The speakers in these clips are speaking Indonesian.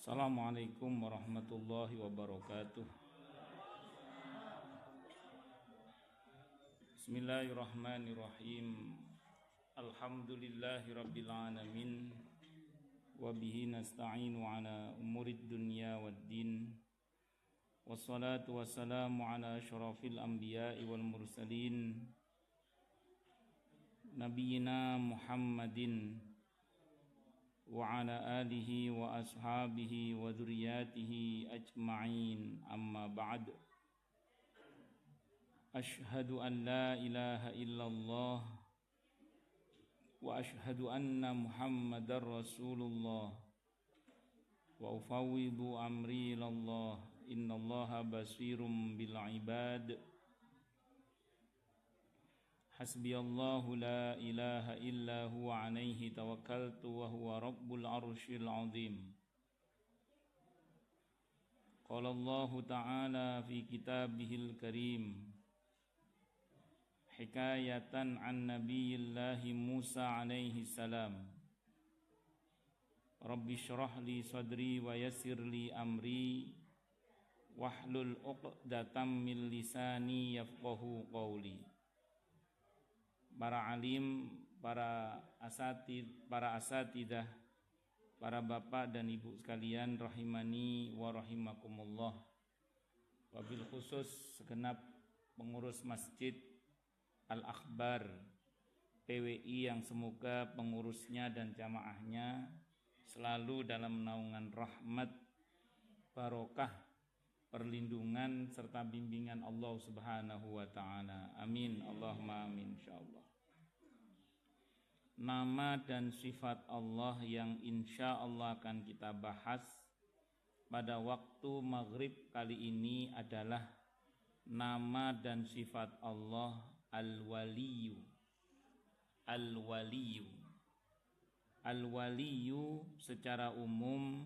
Assalamualaikum warahmatullahi wabarakatuh. Bismillahirrahmanirrahim. Alhamdulillahi rabbil alamin. Wa bihi nasta'inu ala umurid dunya waddin. Wassalatu wassalamu ala asyrafil anbiya'i wal mursalin. Nabiyina Muhammadin wa ala alihi wa ashabihi wa dzurriyyatihi ajma'in, amma ba'd. Ashhadu an la ilaha illallah wa ashhadu anna Muhammadar Rasulullah wa ufawwidu amri ilallah, innallaha basirum bil ibad. Hasbiyallahu la ilaha illa huwa alaihi tawakkaltu wa huwa rabbul arsyil azim. Qala Allahu ta'ala fi kitabihil karim hikayatan an nabiyillahi Musa alaihi salam. Rabbi syrah li sadri wa yassir li amri wahlul 'uqdatam min lisani yafqahu qawli. Para alim, para asatidah, para bapak dan ibu sekalian rahimani wa rahimakumullah. Wabil khusus segenap pengurus Masjid Al-Akhbar PWI yang semoga pengurusnya dan jamaahnya selalu dalam naungan rahmat, barokah, perlindungan serta bimbingan Allah Subhanahu wa ta'ala. Amin, Allahumma amin, insyaallah. Nama dan sifat Allah yang insyaallah akan kita bahas pada waktu maghrib kali ini adalah nama dan sifat Allah Al-Waliyu. Al-Waliyu. Al-Waliyu secara umum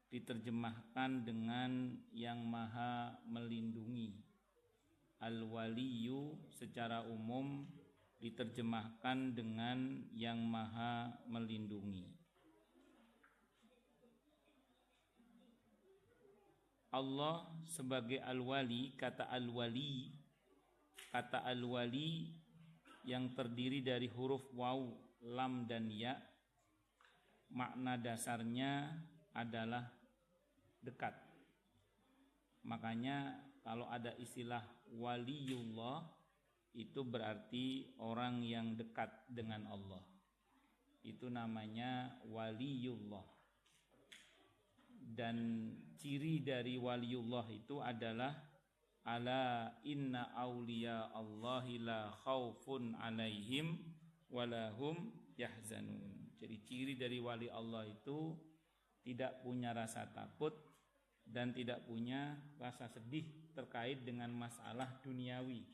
diterjemahkan dengan yang maha melindungi. Al-Waliyu secara umum diterjemahkan dengan yang maha melindungi. Allah sebagai Al-Wali, kata Al-Wali yang terdiri dari huruf waw, lam dan ya, makna dasarnya adalah dekat. Makanya kalau ada istilah waliyullah, itu berarti orang yang dekat dengan Allah. Itu namanya waliyullah. Dan ciri dari waliyullah itu adalah ala inna awliya Allahi la khaufun alaihim walahum yahzanun. Jadi ciri dari wali Allah itu tidak punya rasa takut dan tidak punya rasa sedih terkait dengan masalah duniawi.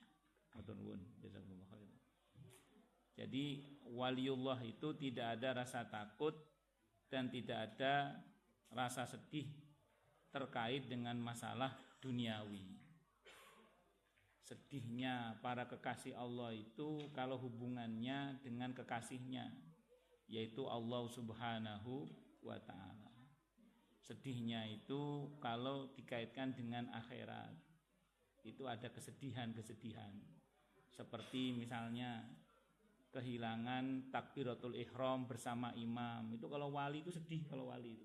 Jadi waliullah itu tidak ada rasa takut dan tidak ada rasa sedih terkait dengan masalah duniawi. Sedihnya para kekasih Allah itu kalau hubungannya dengan kekasihnya, yaitu Allah Subhanahu wa ta'ala. Sedihnya itu kalau dikaitkan dengan akhirat, itu ada kesedihan-kesedihan. Seperti misalnya kehilangan takbiratul ihram bersama imam. Itu kalau wali itu sedih kalau wali itu.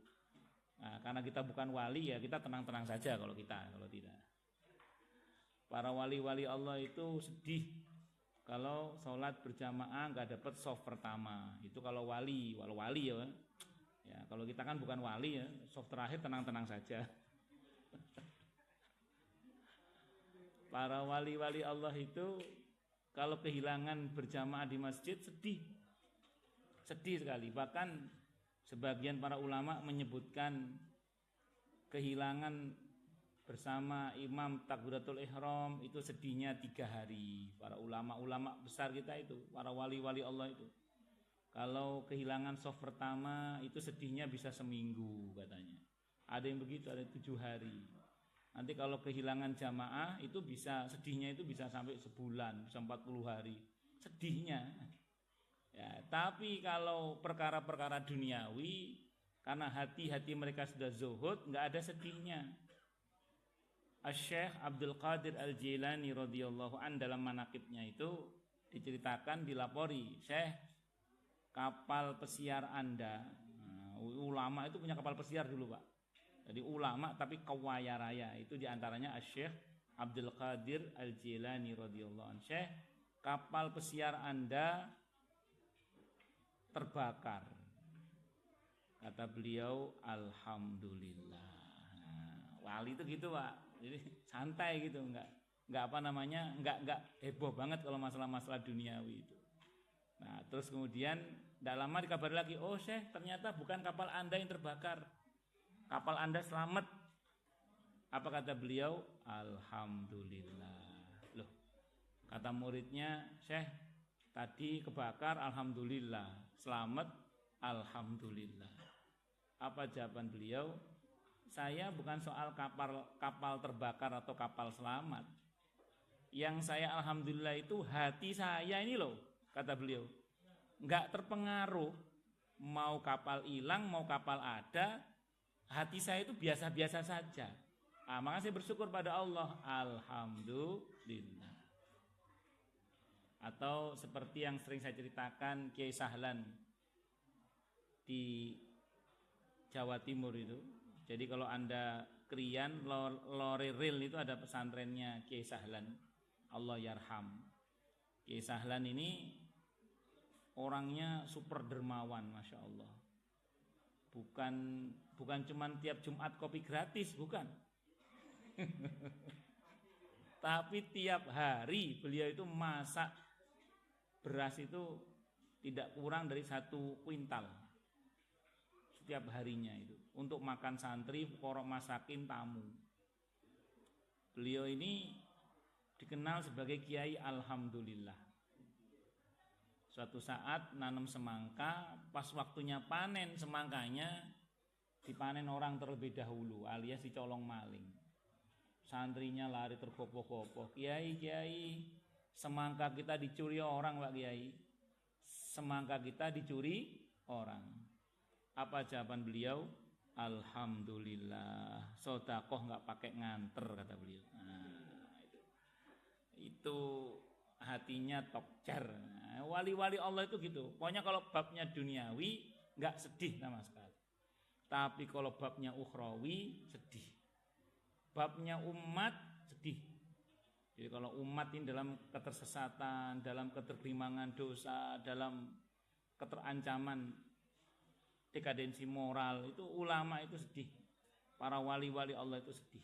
Nah, karena kita bukan wali ya kita tenang-tenang saja kalau tidak. Para wali-wali Allah itu sedih kalau sholat berjamaah nggak dapat soft pertama. Itu kalau wali ya. Ya, kalau kita kan bukan wali ya, soft terakhir tenang-tenang saja. Para wali-wali Allah itu kalau kehilangan berjamaah di masjid sedih sekali. Bahkan sebagian para ulama menyebutkan kehilangan bersama imam takbiratul ihram itu sedihnya 3 hari. Para ulama-ulama besar kita itu, para wali-wali Allah itu, kalau kehilangan soft pertama itu sedihnya bisa seminggu katanya. Ada yang begitu, ada 7 hari. Nanti kalau kehilangan jamaah itu bisa sedihnya itu bisa sampai sebulan, bisa 40 hari sedihnya. Ya, tapi kalau perkara-perkara duniawi Karena hati-hati mereka sudah zuhud, nggak ada sedihnya. Asy-Syaikh Abdul Qadir Al-Jilani radhiyallahu an dalam manaqibnya itu diceritakan, dilapori, Syekh, kapal pesiar Anda, ulama itu punya kapal pesiar dulu Pak. Jadi ulama tapi kawaya raya, itu diantaranya Asy-Syaikh Abdul Qadir Al-Jilani radhiyallahu an. Syekh, kapal pesiar Anda terbakar. Kata beliau, alhamdulillah. Wali itu gitu Pak, jadi santai gitu, nggak apa namanya, nggak heboh banget kalau masalah-masalah duniawi itu. Nah terus kemudian tidak lama dikabari lagi, oh Syekh, ternyata bukan kapal Anda yang terbakar, kapal Anda selamat. Apa kata beliau? Alhamdulillah. Loh, kata muridnya, Syekh, tadi kebakar, alhamdulillah, selamat, alhamdulillah. Apa jawaban beliau? Saya bukan soal kapal terbakar atau kapal selamat. Yang saya alhamdulillah itu hati saya ini loh, kata beliau. Enggak terpengaruh mau kapal hilang, mau kapal ada, hati saya itu biasa-biasa saja. Maka saya bersyukur pada Allah, alhamdulillah. Atau seperti yang sering saya ceritakan Kiai Sahlan di Jawa Timur itu. Jadi kalau Anda Krian, Loriril itu ada pesantrennya Kiai Sahlan, Allah yarham. Kiai Sahlan ini orangnya super dermawan, Masya Allah. Bukan cuman tiap Jumat kopi gratis, bukan. Tapi tiap hari beliau itu masak beras itu tidak kurang dari 1 kuintal setiap harinya itu untuk makan santri, fuqara masakin, tamu. Beliau ini dikenal sebagai Kiai Alhamdulillah. Suatu saat nanam semangka, pas waktunya panen semangkanya dipanen orang terlebih dahulu, alias dicolong maling. Santrinya lari tergopoh-gopoh, Kiai, semangka kita dicuri orang Pak Kiai. Semangka kita dicuri orang. Apa jawaban beliau? Alhamdulillah, sedekah nggak pakai nganter, kata beliau. Itu hatinya tokcer. Wali-wali Allah itu gitu. Pokoknya kalau babnya duniawi nggak sedih sama sekali. Tapi kalau babnya ukhrawi sedih. Babnya umat sedih. Jadi kalau umat ini dalam ketersesatan, dalam ketergelimangan dosa, dalam keterancaman dekadensi moral, itu ulama itu sedih. Para wali-wali Allah itu sedih.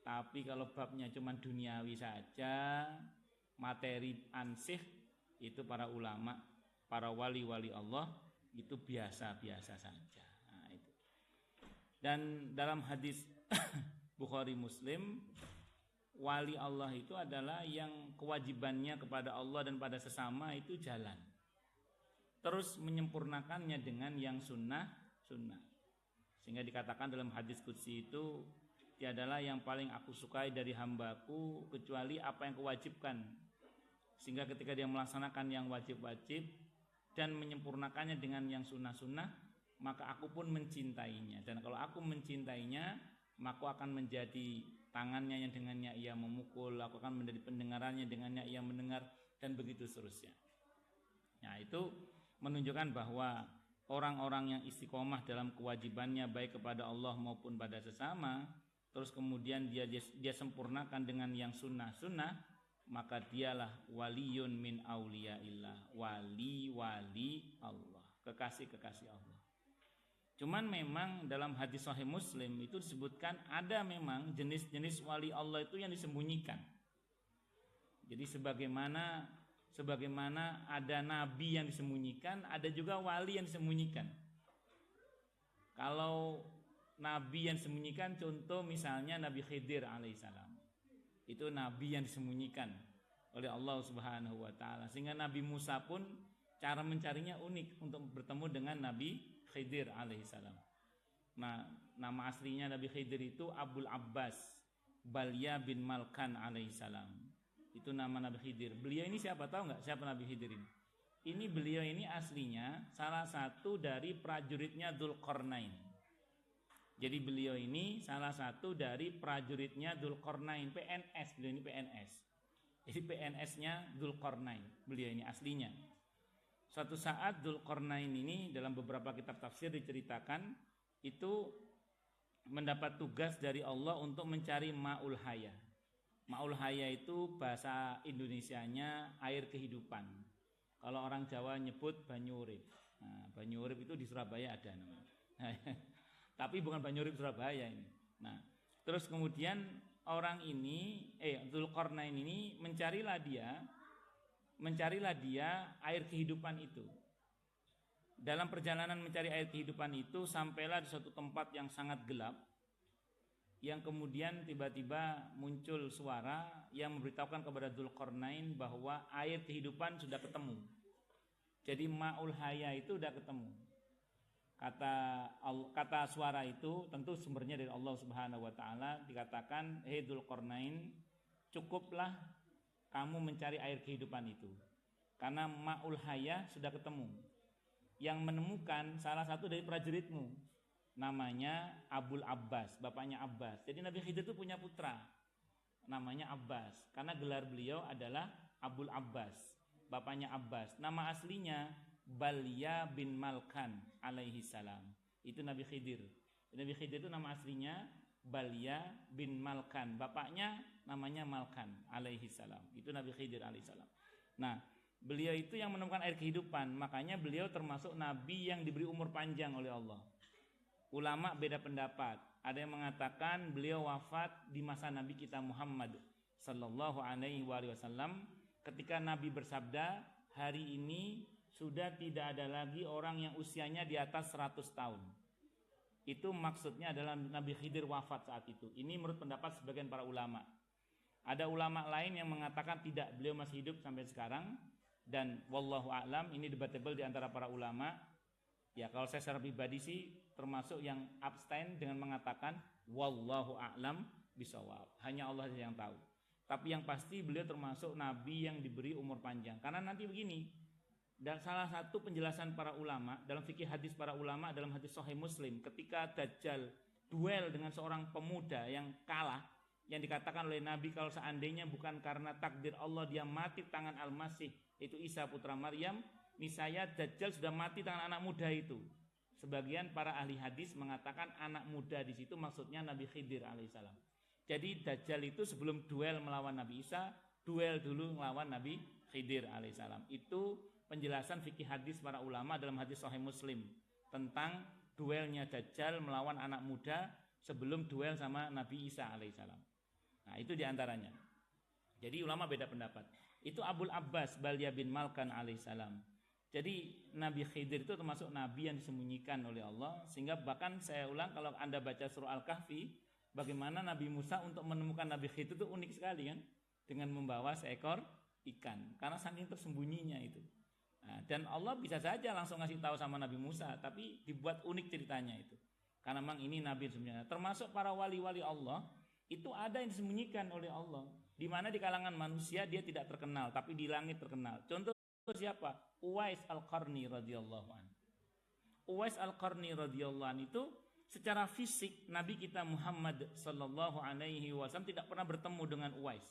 Tapi kalau babnya cuma duniawi saja, materi ansih, itu para ulama, para wali-wali Allah itu biasa-biasa saja. Nah, itu. Dan dalam hadis Bukhari Muslim, wali Allah itu adalah yang kewajibannya kepada Allah dan pada sesama itu jalan. Terus menyempurnakannya dengan yang sunnah. Sehingga dikatakan dalam hadis qudsi itu, tiadalah yang paling aku sukai dari hambaku kecuali apa yang kewajibkan. Sehingga ketika dia melaksanakan yang wajib-wajib dan menyempurnakannya dengan yang sunnah-sunnah, maka aku pun mencintainya. Dan kalau aku mencintainya, maka aku akan menjadi tangannya yang dengannya ia memukul, aku akan menjadi pendengarannya dengannya ia mendengar, dan begitu seterusnya. Nah itu menunjukkan bahwa orang-orang yang istiqomah dalam kewajibannya baik kepada Allah maupun pada sesama, terus kemudian dia sempurnakan dengan yang sunnah-sunnah, maka dialah waliyun min auliyaillah, wali-wali Allah, kekasih-kekasih Allah. Cuman memang dalam hadis Sahih Muslim itu disebutkan ada memang jenis-jenis wali Allah itu yang disembunyikan. Jadi sebagaimana ada nabi yang disembunyikan, ada juga wali yang disembunyikan. Kalau nabi yang disembunyikan, contoh misalnya Nabi Khidir alaihissalam, itu nabi yang disembunyikan oleh Allah Subhanahu wa taala. Sehingga Nabi Musa pun cara mencarinya unik untuk bertemu dengan Nabi Khidir alaihissalam. Nah, nama aslinya Nabi Khidir itu Abul Abbas Balya bin Malkan alaihissalam. Itu nama Nabi Khidir. Beliau ini siapa, tahu nggak siapa Nabi Khidir ini? Beliau ini aslinya salah satu dari prajuritnya Dzulqarnain. Jadi beliau ini salah satu dari prajuritnya Dzulqarnain, PNS, beliau ini PNS. Jadi PNS-nya Dzulqarnain, beliau ini aslinya. Suatu saat Dzulqarnain ini dalam beberapa kitab tafsir diceritakan itu mendapat tugas dari Allah untuk mencari Ma'ul Haya. Ma'ul Haya itu bahasa Indonesianya air kehidupan. Kalau orang Jawa nyebut banyu urip. Nah, banyu urip itu di Surabaya ada namanya. Tapi bukan banyu urip Surabaya ini. Nah, terus kemudian orang ini Dzulqarnain ini mencarilah dia air kehidupan itu. Dalam perjalanan mencari air kehidupan itu sampailah di suatu tempat yang sangat gelap, yang kemudian tiba-tiba muncul suara yang memberitahukan kepada Dzulqarnain bahwa air kehidupan sudah ketemu. Jadi Ma'ul Haya itu sudah ketemu. Kata suara itu tentu sumbernya dari Allah Subhanahu wa taala, dikatakan, "Hei Dzulqarnain, cukuplah kamu mencari air kehidupan itu. Karena Ma'ul Haya sudah ketemu." Yang menemukan salah satu dari prajuritmu, namanya Abul Abbas, bapaknya Abbas. Jadi Nabi Khidir itu punya putra namanya Abbas, karena gelar beliau adalah Abul Abbas, bapaknya Abbas. Nama aslinya Balya bin Malkan alaihi salam. Itu Nabi Khidir. Nabi Khidir itu nama aslinya Balya bin Malkan, bapaknya namanya Malkan alaihi salam. Itu Nabi Khidir alaihi salam. Nah, beliau itu yang menemukan air kehidupan, makanya beliau termasuk nabi yang diberi umur panjang oleh Allah. Ulama beda pendapat. Ada yang mengatakan beliau wafat di masa Nabi kita Muhammad sallallahu alaihi wasallam ketika Nabi bersabda, "Hari ini sudah tidak ada lagi orang yang usianya di atas 100 tahun." Itu maksudnya adalah Nabi Khidir wafat saat itu. Ini menurut pendapat sebagian para ulama. Ada ulama lain yang mengatakan tidak, beliau masih hidup sampai sekarang. Dan wallahu a'lam, ini debatable di antara para ulama. Ya, kalau saya secara pribadi sih termasuk yang abstain dengan mengatakan wallahu a'lam bisawab. Hanya Allah yang tahu. Tapi yang pasti beliau termasuk nabi yang diberi umur panjang. Karena nanti begini, dan salah satu penjelasan para ulama dalam fikih hadis para ulama dalam hadis Sahih Muslim, ketika Dajjal duel dengan seorang pemuda yang kalah, yang dikatakan oleh Nabi kalau seandainya bukan karena takdir Allah dia mati tangan Al-Masih, itu Isa putra Maryam, niscaya Dajjal sudah mati tangan anak muda itu. Sebagian para ahli hadis mengatakan anak muda di situ maksudnya Nabi Khidir alaihissalam. Jadi Dajjal itu sebelum duel melawan Nabi Isa, duel dulu melawan Nabi Khidir alaihissalam. Itu penjelasan fikih hadis para ulama dalam hadis Sahih Muslim tentang duelnya Dajjal melawan anak muda sebelum duel sama Nabi Isa alaihissalam. Nah, itu diantaranya. Jadi ulama beda pendapat. Itu Abul Abbas Balya bin Malkan alaihissalam. Jadi Nabi Khidir itu termasuk nabi yang disembunyikan oleh Allah, sehingga bahkan saya ulang, kalau Anda baca surah Al-Kahfi, bagaimana Nabi Musa untuk menemukan Nabi Khidir itu unik sekali kan, dengan membawa seekor ikan, karena saking tersembunyinya itu. Nah, dan Allah bisa saja langsung ngasih tahu sama Nabi Musa, tapi dibuat unik ceritanya itu, karena memang ini nabi sebenarnya. Termasuk para wali-wali Allah itu ada yang disembunyikan oleh Allah, di mana di kalangan manusia dia tidak terkenal, tapi di langit terkenal. Contoh siapa? Uwais Al-Qarni radhiyallahu an. Uwais Al-Qarni radhiyallahu an itu secara fisik Nabi kita Muhammad sallallahu alaihi wasallam tidak pernah bertemu dengan Uwais.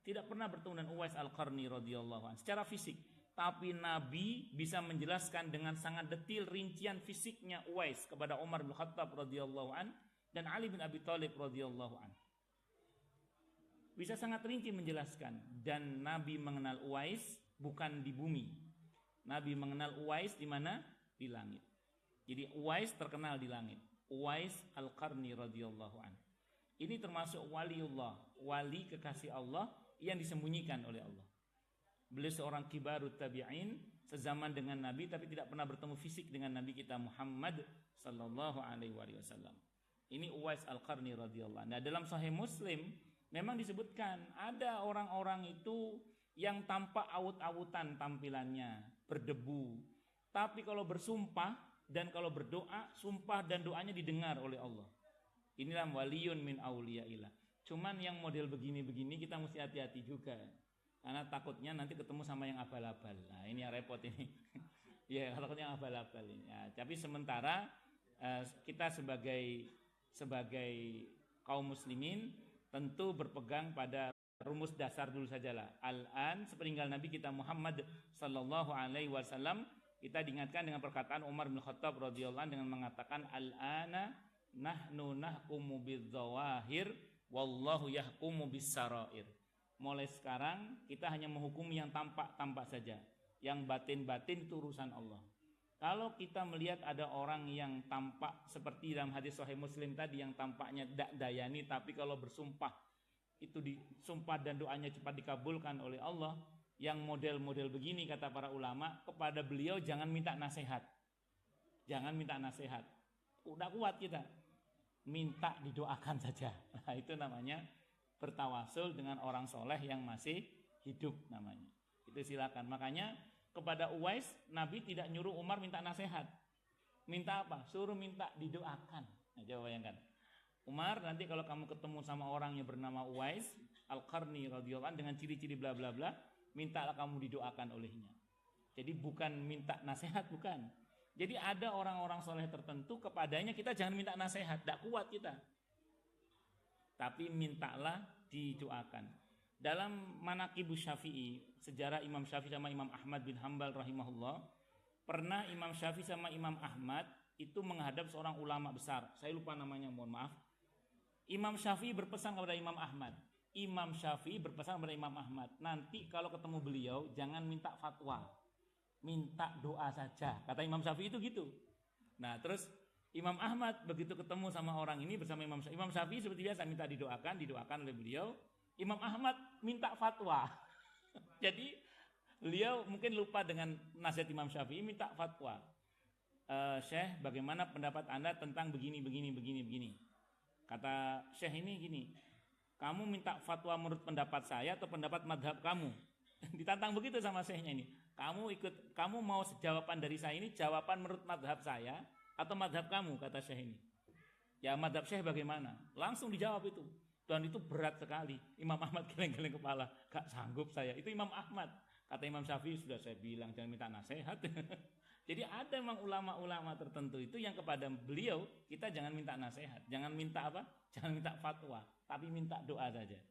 Tidak pernah bertemu dengan Uwais Al-Qarni radhiyallahu an secara fisik. Tapi Nabi bisa menjelaskan dengan sangat detail rincian fisiknya Uwais kepada Umar bin Khattab radhiyallahu an dan Ali bin Abi Thalib radhiyallahu an. Bisa sangat rinci menjelaskan, dan Nabi mengenal Uwais bukan di bumi. Nabi mengenal Uwais di mana? Di langit. Jadi Uwais terkenal di langit. Uwais Al-Qarni radhiyallahu an. Ini termasuk waliullah, wali kekasih Allah yang disembunyikan oleh Allah. Beliau seorang kibarut tabi'in, sezaman dengan Nabi tapi tidak pernah bertemu fisik dengan Nabi kita Muhammad sallallahu alaihi wasallam. Ini Uwais Al-Qarni radhiyallahu an. Nah, dalam Sahih Muslim memang disebutkan ada orang-orang itu yang tampak awut-awutan tampilannya, berdebu. Tapi kalau bersumpah dan kalau berdoa, sumpah dan doanya didengar oleh Allah. Inilah waliyun min auliyaillah. Cuman yang model begini-begini kita mesti hati-hati juga. Karena takutnya nanti ketemu sama yang abal-abal. Nah, ini yang repot ini. Ya, takutnya yang abal-abal ini. Ya, tapi sementara kita sebagai sebagai kaum muslimin tentu berpegang pada rumus dasar dulu sajalah. Al-an sepeninggal Nabi kita Muhammad sallallahu alaihi wasallam, kita diingatkan dengan perkataan Umar bin Khattab radhiyallahu anhu dengan mengatakan al-ana nahnu nahkumu bidzawahir wallahu yahkumu bis-sarair. Mulai sekarang kita hanya menghukumi yang tampak-tampak saja. Yang batin-batin itu urusan Allah. Kalau kita melihat ada orang yang tampak seperti dalam hadis Sahih Muslim tadi, yang tampaknya dayani tapi kalau bersumpah itu disumpah dan doanya cepat dikabulkan oleh Allah, yang model-model begini kata para ulama, kepada beliau jangan minta nasihat. Jangan minta nasihat. Udah kuat kita. Minta didoakan saja. Nah, itu namanya bertawasul dengan orang soleh yang masih hidup namanya. Itu silakan. Makanya kepada Uwais Nabi tidak nyuruh Umar minta nasihat. Minta apa? Suruh minta didoakan. Nah, coba bayangkan. Umar, nanti kalau kamu ketemu sama orang yang bernama Uwais Al-Qarni radhiyallahu anhu dengan ciri-ciri bla bla bla, mintalah kamu didoakan olehnya. Jadi bukan minta nasihat, bukan. Jadi ada orang-orang soleh tertentu kepadanya kita jangan minta nasihat, tidak kuat kita. Tapi mintalah didoakan. Dalam Manaqibus Syafi'i, sejarah Imam Syafi'i sama Imam Ahmad bin Hanbal rahimahullah, pernah Imam Syafi'i sama Imam Ahmad itu menghadap seorang ulama besar. Saya lupa namanya, mohon maaf. Imam Syafi'i berpesan kepada Imam Ahmad. Imam Syafi'i berpesan kepada Imam Ahmad, nanti kalau ketemu beliau jangan minta fatwa, minta doa saja. Kata Imam Syafi'i itu gitu. Nah, terus Imam Ahmad begitu ketemu sama orang ini bersama Imam Syafi'i. Imam Syafi'i seperti biasa minta didoakan oleh beliau. Imam Ahmad minta fatwa. Jadi beliau mungkin lupa dengan nasihat Imam Syafi'i, minta fatwa. Syekh, bagaimana pendapat Anda tentang begini. Kata Syekh ini gini, kamu minta fatwa menurut pendapat saya atau pendapat madhab kamu? Ditantang begitu sama Syekhnya ini. Kamu mau jawaban dari saya ini jawaban menurut madhab saya atau madhab kamu, kata Syekh ini. Ya madhab Syekh bagaimana? Langsung dijawab itu. Dan itu berat sekali. Imam Ahmad geleng-geleng kepala, gak sanggup saya. Itu Imam Ahmad. Kata Imam Syafi'i, sudah saya bilang jangan minta nasihat. Jadi ada memang ulama-ulama tertentu itu yang kepada beliau kita jangan minta nasihat, jangan minta apa? Jangan minta fatwa, tapi minta doa saja.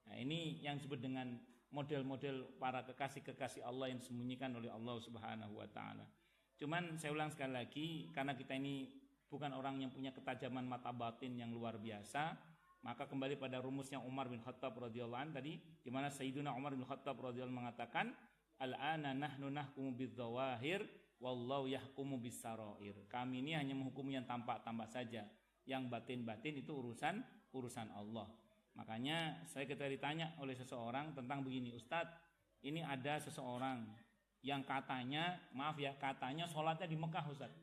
Nah, ini yang disebut dengan model-model para kekasih-kekasih Allah yang disembunyikan oleh Allah Subhanahu wa taala. Cuman saya ulang sekali lagi, karena kita ini bukan orang yang punya ketajaman mata batin yang luar biasa, maka kembali pada rumusnya Umar bin Khattab radhiyallahu anhu tadi, di mana Sayyiduna Umar bin Khattab radhiyallahu anhu mengatakan, "Al-ana nahnu nahkumu bidzawahir wallahu yahkumu bis-sarair." Kami ini hanya menghukum yang tampak-tampak saja. Yang batin-batin itu urusan Allah. Makanya saya ketika ditanya oleh seseorang tentang begini, Ustadz, ini ada seseorang yang katanya sholatnya di Mekah, Ustadz.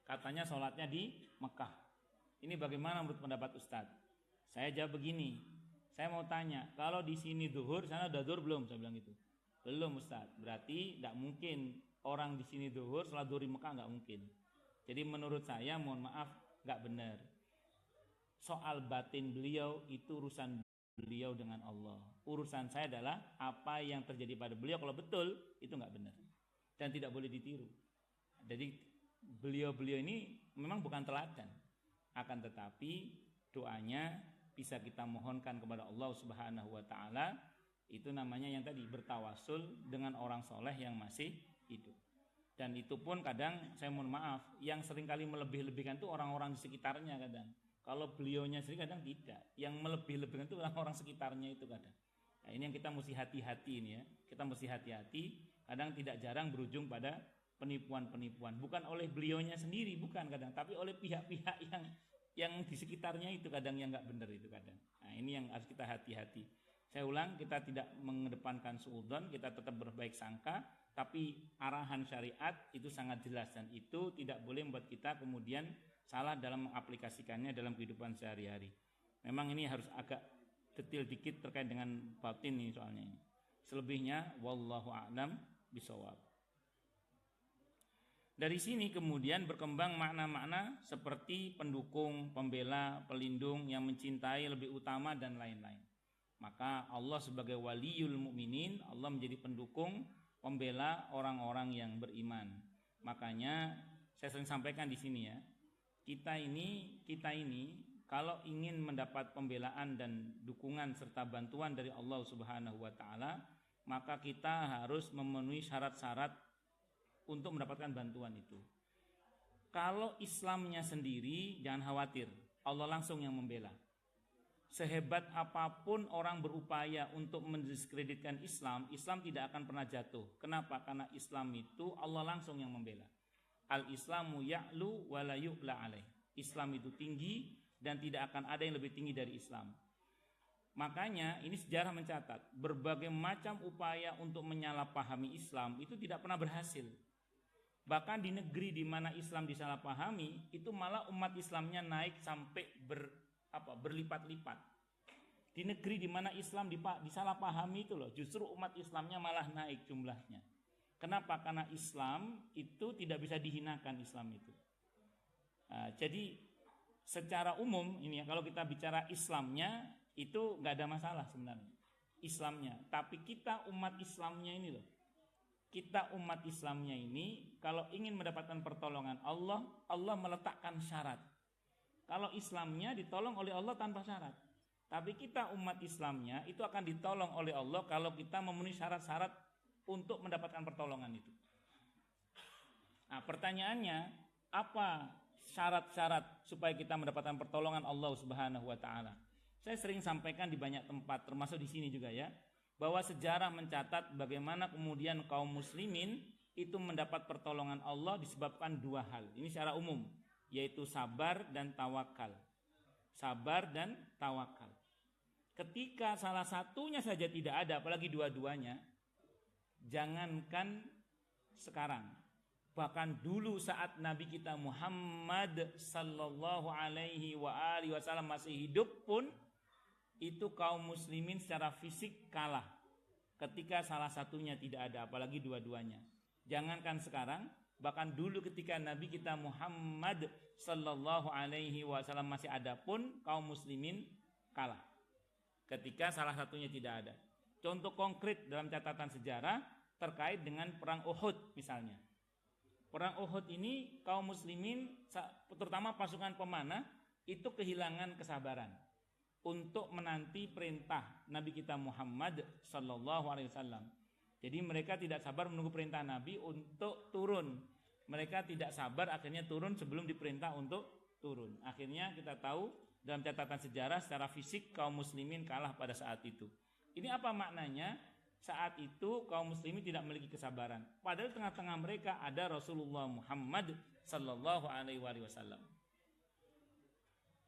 Katanya sholatnya di Mekah. Ini bagaimana menurut pendapat Ustadz? Saya jawab begini, saya mau tanya, kalau di sini zuhur, sana udah zuhur belum? Saya bilang gitu. Belum, Ustadz. Berarti tidak mungkin orang di sini zuhur, sholat zuhur di Mekah nggak mungkin. Jadi menurut saya, mohon maaf, nggak benar. Soal batin beliau itu urusan beliau dengan Allah. Urusan saya adalah apa yang terjadi pada beliau. Kalau betul itu nggak benar dan tidak boleh ditiru. Jadi beliau ini memang bukan teladan, akan tetapi doanya bisa kita mohonkan kepada Allah Subhanahu wa taala. Itu namanya yang tadi bertawasul dengan orang soleh yang masih hidup. Dan itu pun kadang saya mohon maaf, yang seringkali melebih-lebihkan itu orang-orang di sekitarnya kadang. Kalau beliaunya sendiri kadang tidak. Yang melebih-lebihkan itu orang-orang sekitarnya itu kadang. Nah, ini yang kita mesti hati-hati ini ya. Kita mesti hati-hati. Kadang tidak jarang berujung pada penipuan-penipuan. Bukan oleh beliaunya sendiri, bukan kadang, tapi oleh pihak-pihak yang di sekitarnya itu kadang yang nggak benar itu kadang. Nah, ini yang harus kita hati-hati. Saya ulang, kita tidak mengedepankan suudzon, kita tetap berbaik sangka, tapi arahan syariat itu sangat jelas dan itu tidak boleh membuat kita kemudian salah dalam mengaplikasikannya dalam kehidupan sehari-hari. Memang ini harus agak detail dikit terkait dengan batin ini soalnya. Selebihnya wallahu a'lam bishawab. Dari sini kemudian berkembang makna-makna seperti pendukung, pembela, pelindung, yang mencintai lebih utama dan lain-lain. Maka Allah sebagai waliyul mukminin, Allah menjadi pendukung, pembela orang-orang yang beriman. Makanya saya sering sampaikan di sini ya, kita ini kalau ingin mendapat pembelaan dan dukungan serta bantuan dari Allah Subhanahu wa taala, maka kita harus memenuhi syarat-syarat untuk mendapatkan bantuan itu. Kalau Islamnya sendiri, jangan khawatir, Allah langsung yang membela. Sehebat apapun orang berupaya untuk mendiskreditkan Islam, Islam tidak akan pernah jatuh. Kenapa? Karena Islam itu Allah langsung yang membela. Al-Islamu ya'lu wa la yu'la alaih. Islam itu tinggi dan tidak akan ada yang lebih tinggi dari Islam. Makanya ini sejarah mencatat, berbagai macam upaya untuk menyalahpahami Islam itu tidak pernah berhasil. Bahkan di negeri di mana Islam disalahpahami, itu malah umat Islamnya naik sampai berlipat-lipat. Di negeri di mana Islam disalahpahami itu loh, justru umat Islamnya malah naik jumlahnya. Kenapa? Karena Islam itu tidak bisa dihinakan, Islam itu. Jadi secara umum ini ya, kalau kita bicara Islamnya itu nggak ada masalah sebenarnya Islamnya. Tapi kita umat Islamnya ini loh, kita umat Islamnya ini kalau ingin mendapatkan pertolongan Allah, Allah meletakkan syarat. Kalau Islamnya ditolong oleh Allah tanpa syarat. Tapi kita umat Islamnya itu akan ditolong oleh Allah kalau kita memenuhi syarat-syarat untuk mendapatkan pertolongan itu. Nah, pertanyaannya, apa syarat-syarat supaya kita mendapatkan pertolongan Allah Subhanahu wa taala? Saya sering sampaikan di banyak tempat, termasuk di sini juga ya, bahwa sejarah mencatat bagaimana kemudian kaum muslimin itu mendapat pertolongan Allah disebabkan dua hal. Ini secara umum, yaitu sabar dan tawakal. Sabar dan tawakal. Ketika salah satunya saja tidak ada, apalagi dua-duanya, jangankan sekarang, bahkan dulu saat Nabi kita Muhammad sallallahu alaihi wasallam masih hidup pun, itu kaum muslimin secara fisik kalah ketika salah satunya tidak ada, apalagi dua-duanya. Jangankan sekarang, bahkan dulu ketika Nabi kita Muhammad sallallahu alaihi wasallam masih ada pun, kaum muslimin kalah ketika salah satunya tidak ada. Contoh konkret dalam catatan sejarah terkait dengan perang Uhud misalnya. Perang Uhud ini kaum muslimin, terutama pasukan pemanah, itu kehilangan kesabaran untuk menanti perintah Nabi kita Muhammad sallallahu alaihi wasallam. Jadi mereka tidak sabar menunggu perintah Nabi untuk turun. Mereka tidak sabar akhirnya turun sebelum diperintah untuk turun. Akhirnya kita tahu dalam catatan sejarah secara fisik kaum muslimin kalah pada saat itu. Ini apa maknanya? Saat itu kaum muslimin tidak memiliki kesabaran. Padahal tengah-tengah mereka ada Rasulullah Muhammad sallallahu alaihi wasallam.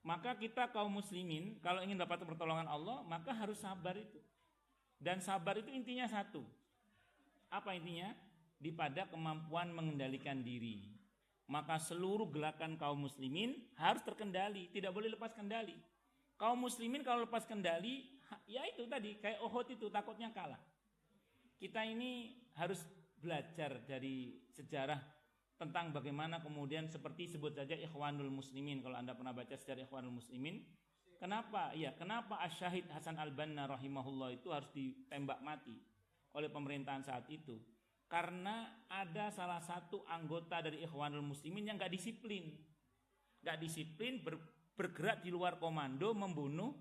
Maka kita kaum muslimin kalau ingin dapat pertolongan Allah, maka harus sabar itu. Dan sabar itu intinya satu. Apa intinya? Pada kemampuan mengendalikan diri. Maka seluruh gerakan kaum muslimin harus terkendali, tidak boleh lepas kendali. Kaum muslimin kalau lepas kendali, ya itu tadi kayak Uhud itu takutnya kalah. Kita ini harus belajar dari sejarah tentang bagaimana kemudian seperti sebut saja Ikhwanul Muslimin. Kalau Anda pernah baca sejarah Ikhwanul Muslimin, kenapa Asy-Syahid Hasan Al-Banna rahimahullah itu harus ditembak mati oleh pemerintahan saat itu? Karena ada salah satu anggota dari Ikhwanul Muslimin yang gak disiplin, bergerak di luar komando, membunuh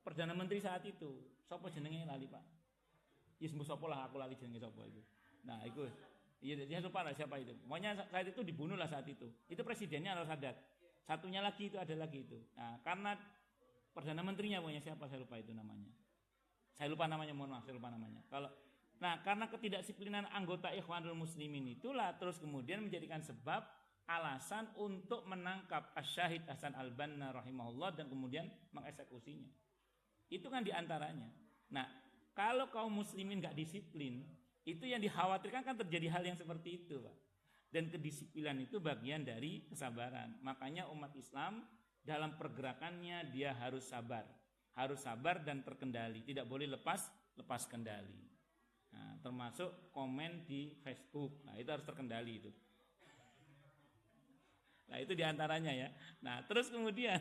Perdana Menteri saat itu. Sopo jenenge lali Pak? Yusmu sopo lah, aku lali jenenge sopo itu. Nah itu, dia lupa lah siapa itu. Pokoknya saat itu dibunuh lah saat itu. Itu presidennya Anwar Sadat. Satunya lagi itu ada lagi itu. Nah karena Perdana Menterinya pokoknya siapa saya lupa itu namanya. Saya lupa namanya, mohon maaf saya lupa namanya. Karena ketidakdisiplinan anggota Ikhwanul Muslimin itulah terus kemudian menjadikan sebab alasan untuk menangkap Asy-Syahid Hasan Al-Banna rahimahullah dan kemudian mengeksekusinya. Itu kan diantaranya. Nah, kalau kaum muslimin gak disiplin, itu yang dikhawatirkan kan terjadi hal yang seperti itu, Pak. Dan kedisiplinan itu bagian dari kesabaran. Makanya umat Islam dalam pergerakannya dia harus sabar dan terkendali, tidak boleh lepas kendali. Nah, termasuk komen di Facebook. Nah, itu harus terkendali itu. Nah, itu diantaranya ya. Nah, terus kemudian,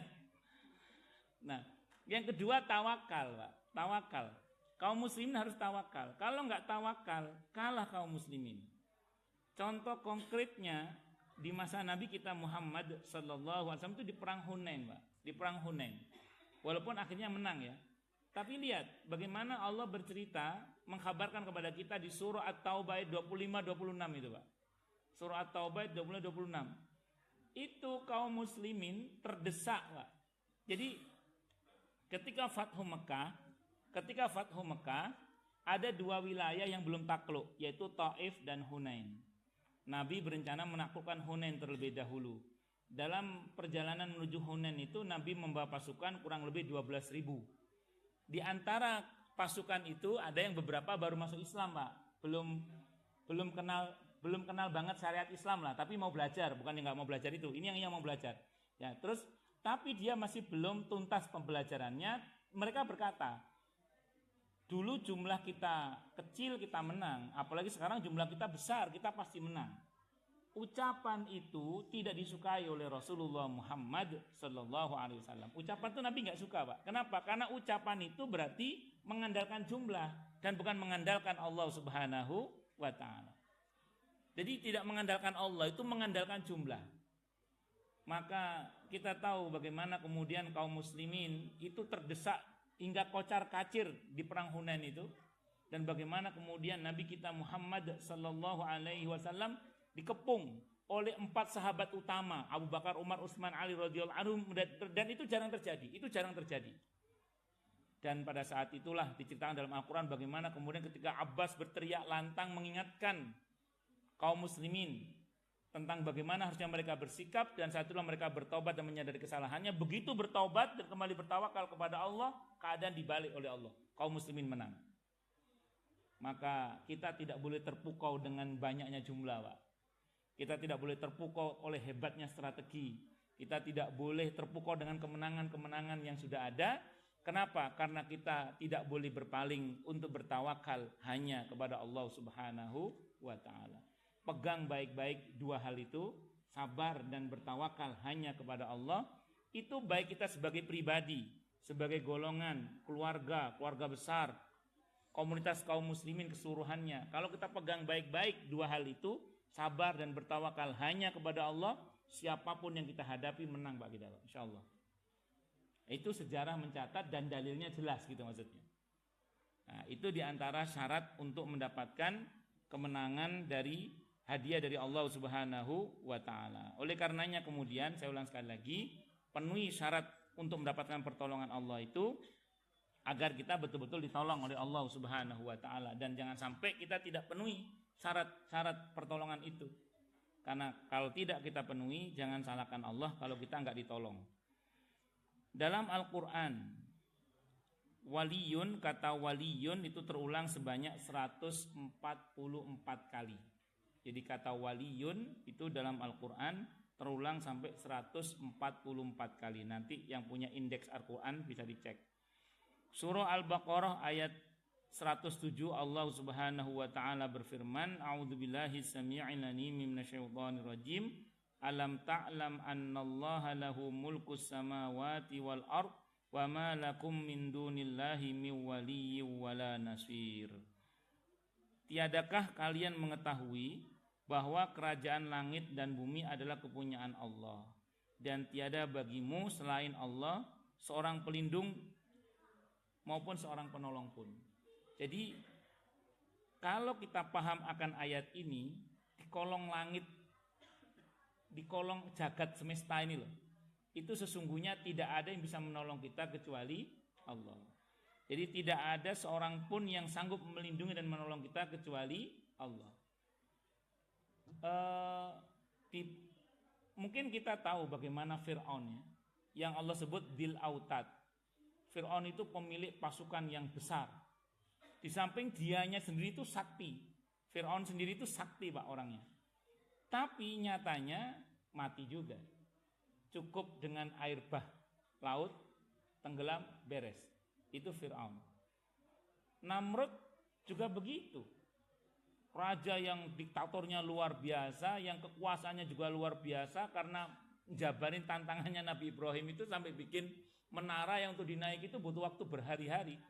yang kedua tawakal, Pak. Tawakal. Kaum muslimin harus tawakal. Kalau nggak tawakal, kalah kaum muslimin. Contoh konkretnya di masa Nabi kita Muhammad sallallahu alaihi wasallam itu di perang Hunain, Pak. Di perang Hunain. Walaupun akhirnya menang ya. Tapi lihat bagaimana Allah bercerita mengkhabarkan kepada kita di surah At-Taubah ayat 25-26 itu, Pak. Surah At-Taubah ayat 25-26. Itu kaum muslimin terdesak, Pak. Jadi ketika Fathu Mekah ada dua wilayah yang belum takluk, yaitu Taif dan Hunain. Nabi berencana menaklukkan Hunain terlebih dahulu. Dalam perjalanan menuju Hunain itu Nabi membawa pasukan kurang lebih 12.000. Di antara pasukan itu ada yang beberapa baru masuk Islam, Pak. Belum kenal banget syariat Islam lah, tapi mau belajar, bukan yang nggak mau belajar itu. Ini yang mau belajar. Ya, terus tapi dia masih belum tuntas pembelajarannya. Mereka berkata, dulu jumlah kita kecil kita menang, apalagi sekarang jumlah kita besar, kita pasti menang. Ucapan itu tidak disukai oleh Rasulullah Muhammad sallallahu alaihi wasallam. Ucapan itu Nabi nggak suka, Pak. Kenapa? Karena ucapan itu berarti mengandalkan jumlah dan bukan mengandalkan Allah Subhanahu wa taala. Jadi tidak mengandalkan Allah, itu mengandalkan jumlah. Maka kita tahu bagaimana kemudian kaum muslimin itu terdesak hingga kocar-kacir di perang Hunain itu, dan bagaimana kemudian Nabi kita Muhammad sallallahu alaihi wasallam dikepung oleh 4 sahabat utama, Abu Bakar, Umar, Utsman, Ali radhiyallahu anhum, dan itu jarang terjadi. Dan pada saat itulah diceritakan dalam Al-Qur'an bagaimana kemudian ketika Abbas berteriak lantang mengingatkan kaum muslimin tentang bagaimana harusnya mereka bersikap, dan saat itulah mereka bertobat dan menyadari kesalahannya. Begitu bertobat dan kembali bertawakal kepada Allah, keadaan dibalik oleh Allah, kaum muslimin menang. Maka kita tidak boleh terpukau dengan banyaknya jumlah, Pak. Kita tidak boleh terpukau oleh hebatnya strategi. Kita tidak boleh terpukau dengan kemenangan-kemenangan yang sudah ada. Kenapa? Karena kita tidak boleh berpaling untuk bertawakal hanya kepada Allah Subhanahu wa taala. Pegang baik-baik dua hal itu, sabar dan bertawakal hanya kepada Allah. Itu baik kita sebagai pribadi, sebagai golongan, keluarga besar, komunitas kaum muslimin keseluruhannya. Kalau kita pegang baik-baik dua hal itu, sabar dan bertawakal hanya kepada Allah, siapapun yang kita hadapi menang, Pak, kita, insyaallah. Itu sejarah mencatat dan dalilnya jelas gitu maksudnya. Nah, itu diantara syarat untuk mendapatkan kemenangan dari hadiah dari Allah Subhanahu wa taala. Oleh karenanya kemudian saya ulang sekali lagi, penuhi syarat untuk mendapatkan pertolongan Allah itu agar kita betul-betul ditolong oleh Allah Subhanahu wa taala, dan jangan sampai kita tidak penuhi syarat-syarat pertolongan itu. Karena kalau tidak kita penuhi, jangan salahkan Allah kalau kita enggak ditolong. Dalam Al-Qur'an, waliyun, kata waliyun itu terulang sebanyak 144 kali. Jadi kata waliyun itu dalam Al-Qur'an terulang sampai 144 kali. Nanti yang punya indeks Al-Qur'an bisa dicek. Surah Al-Baqarah ayat 107 Allah Subhanahu wa taala berfirman, a'udzubillahi samii'il 'aliim minasyaitonir rajim. Alam ta'lam annallaha lahu mulkus samawati wal ard wa ma lakum min dunillahi min waliyyin wala nasir. Tiadakah kalian mengetahui bahwa kerajaan langit dan bumi adalah kepunyaan Allah, dan tiada bagimu selain Allah seorang pelindung maupun seorang penolong pun. Jadi kalau kita paham akan ayat ini, di kolong langit, di kolong jagat semesta ini loh, itu sesungguhnya tidak ada yang bisa menolong kita kecuali Allah. Jadi tidak ada seorang pun yang sanggup melindungi dan menolong kita kecuali Allah. Mungkin kita tahu bagaimana Fir'aun yang Allah sebut Dil Autad. Fir'aun itu pemilik pasukan yang besar. Di samping dianya sendiri itu sakti. Fir'aun sendiri itu sakti, Pak, orangnya. Tapi nyatanya mati juga. Cukup dengan air bah laut, tenggelam, beres. Itu Fir'aun. Namrud juga begitu. Raja yang diktatornya luar biasa, yang kekuasaannya juga luar biasa, karena jabarin tantangannya Nabi Ibrahim itu sampai bikin menara yang untuk dinaiki itu butuh waktu berhari-hari.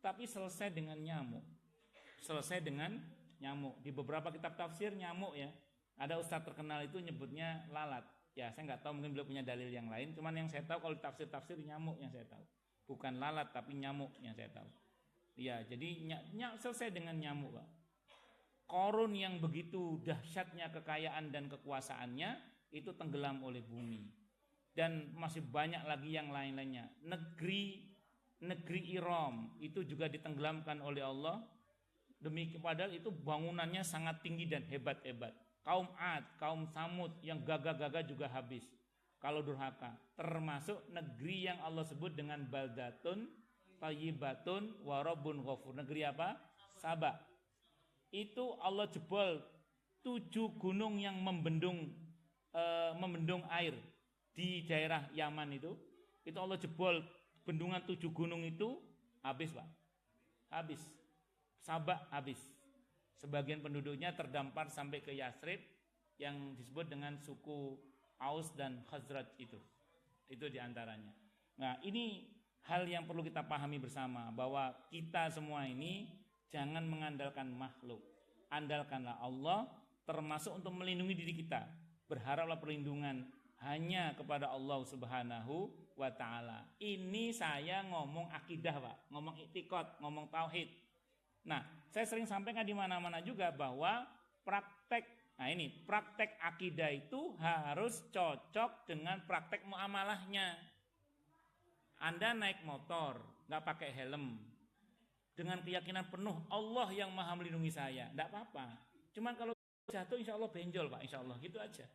Tapi selesai dengan nyamuk. Di beberapa kitab tafsir nyamuk ya. Ada ustadz terkenal itu nyebutnya lalat. Ya, saya nggak tahu, mungkin beliau punya dalil yang lain. Cuman yang saya tahu kalau tafsir nyamuk yang saya tahu. Bukan lalat tapi nyamuk yang saya tahu. Ya, jadi selesai dengan nyamuk, Pak. Qarun yang begitu dahsyatnya kekayaan dan kekuasaannya itu tenggelam oleh bumi. Dan masih banyak lagi yang lain-lainnya. Negeri Iram itu juga ditenggelamkan oleh Allah. Demikian padahal itu bangunannya sangat tinggi dan hebat-hebat. Kaum Ad, kaum Samud yang gagah-gagah juga habis kalau durhaka. Termasuk negeri yang Allah sebut dengan baldatun thayyibatun wa rabbun ghafur. Negeri apa? Sabah. Itu Allah jebol 7 gunung yang membendung air di daerah Yaman itu Allah jebol bendungan 7 gunung itu habis, Pak. Habis. Sabah habis. Sebagian penduduknya terdampar sampai ke Yasrib yang disebut dengan suku Aus dan Khazraj itu. Itu diantaranya. Nah, ini hal yang perlu kita pahami bersama, bahwa kita semua ini jangan mengandalkan makhluk. Andalkanlah Allah, termasuk untuk melindungi diri kita. Berharaplah perlindungan hanya kepada Allah Subhanahu wa ta'ala. Ini saya ngomong akidah, Pak. Ngomong i'tiqad, ngomong tauhid. Nah, saya sering sampaikan di mana-mana juga bahwa praktek akidah itu harus cocok dengan praktek muamalahnya. Anda naik motor, nggak pakai helm, dengan keyakinan penuh Allah yang maha melindungi saya, nggak apa-apa. Cuman kalau jatuh insya Allah benjol, Pak, insya Allah, gitu aja.